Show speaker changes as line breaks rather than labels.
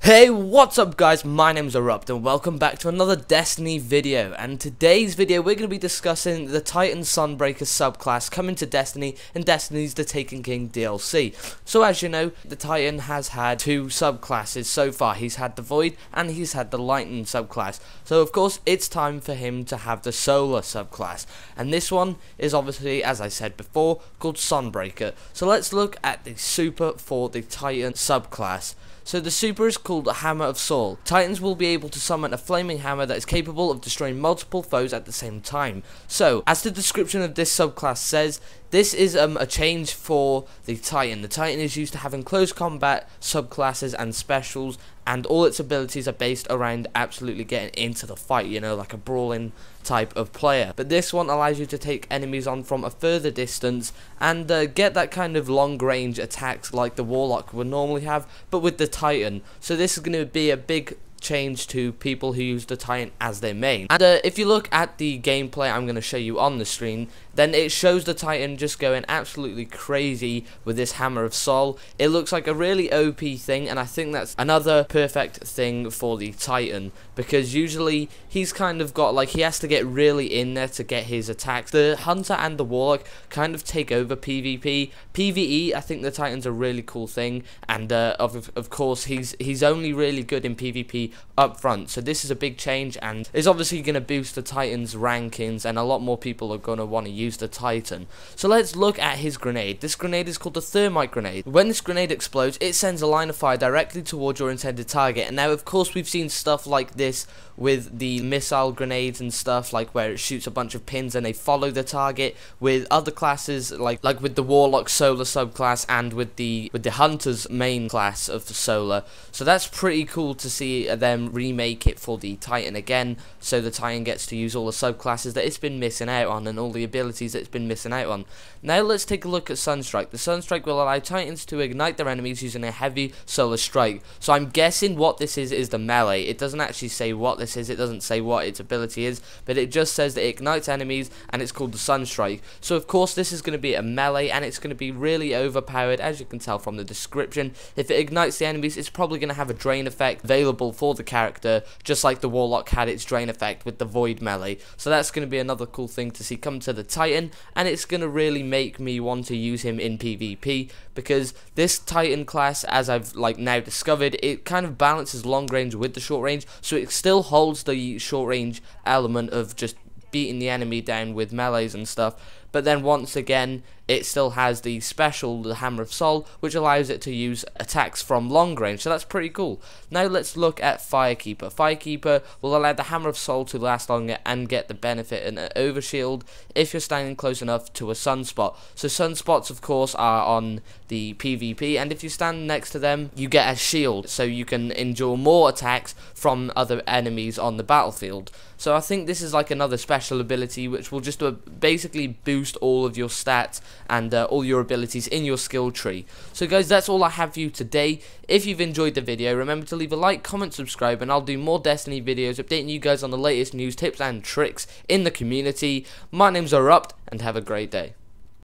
Hey, what's up guys, my name's Erupt and welcome back to another Destiny video, and today's video we're going to be discussing the Titan Sunbreaker subclass coming to Destiny and Destiny's The Taken King DLC. So as you know, the Titan has had two subclasses so far. He's had the Void and he's had the Lightning subclass. So of course it's time for him to have the Solar subclass, and this one is obviously, as I said before, called Sunbreaker. So let's look at the super for the Titan subclass. So the super is called the Hammer of Sol. Titans will be able to summon a flaming hammer that is capable of destroying multiple foes at the same time. So, as the description of this subclass says, this is a change for the Titan. The Titan is used to having close combat, subclasses and specials, and all its abilities are based around absolutely getting into the fight, you know, like a brawling type of player. But this one allows you to take enemies on from a further distance and get that kind of long range attacks like the warlock would normally have, but with the Titan. So this is going to be a big change to people who use the Titan as their main. And if you look at the gameplay I'm going to show you on the screen, then it shows the Titan just going absolutely crazy with this Hammer of Sol. It looks like a really OP thing, and I think that's another perfect thing for the Titan, because usually he's kind of got, like, he has to get really in there to get his attacks. The Hunter and the Warlock kind of take over PvP. PvE, I think the Titan's a really cool thing, and of course he's only really good in PvP up front. So this is a big change, and is obviously going to boost the Titan's rankings, and a lot more people are going to want to use the Titan. So let's look at his grenade. This grenade is called the Thermite grenade. When this grenade explodes, it sends a line of fire directly towards your intended target. And now of course we've seen stuff like this with the missile grenades and stuff, like where it shoots a bunch of pins and they follow the target. With other classes like with the Warlock Solar subclass and with the Hunter's main class of Solar. So that's pretty cool to see them remake it for the Titan again, so the Titan gets to use all the subclasses that it's been missing out on and all the abilities that it's been missing out on. Now let's take a look at Sunstrike. The Sunstrike will allow Titans to ignite their enemies using a heavy solar strike. So I'm guessing what this is the melee. It doesn't actually say what this is, it doesn't say what its ability is, but it just says that it ignites enemies and it's called the Sunstrike. So of course this is going to be a melee, and it's going to be really overpowered, as you can tell from the description. If it ignites the enemies, it's probably going to have a drain effect available for the character, just like the Warlock had its drain effect with the Void melee. So that's going to be another cool thing to see come to the Titan, and it's going to really make me want to use him in PvP, because this Titan class, as I've now discovered, it kind of balances long range with the short range, so it still holds the short range element of just beating the enemy down with melees and stuff, but then once again it still has the special, the Hammer of Sol, which allows it to use attacks from long range. So that's pretty cool. Now let's look at Firekeeper. Firekeeper will allow the Hammer of Sol to last longer and get the benefit and an overshield if you're standing close enough to a sunspot. So sunspots of course are on the PvP, and if you stand next to them you get a shield, so you can endure more attacks from other enemies on the battlefield. So I think this is like another special ability which will just basically boost all of your stats and all your abilities in your skill tree. So guys, that's all I have for you today. If you've enjoyed the video, remember to leave a like, comment, subscribe, and I'll do more Destiny videos updating you guys on the latest news, tips and tricks in the community. My name's Erupt, and have a great day.